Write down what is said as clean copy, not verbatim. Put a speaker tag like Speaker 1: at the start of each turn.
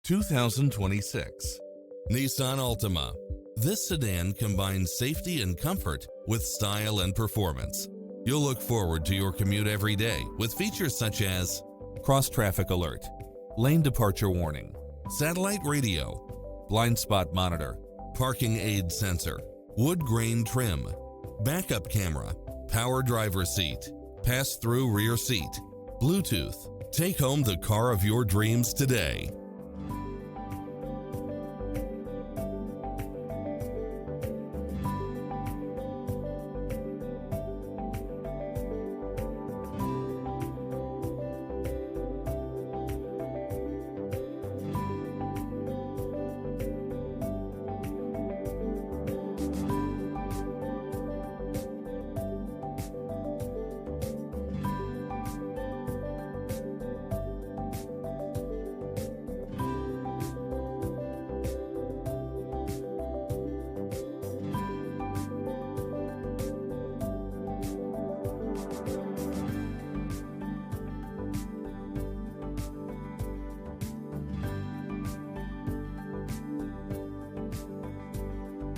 Speaker 1: 2026 Nissan Altima. This sedan combines safety and comfort with style and performance. You'll look forward to your commute every day with features such as cross-traffic alert, lane departure warning, satellite radio, blind spot monitor, parking aid sensor, wood grain trim, backup camera, power driver seat, pass-through rear seat, Bluetooth. Take home the car of your dreams today.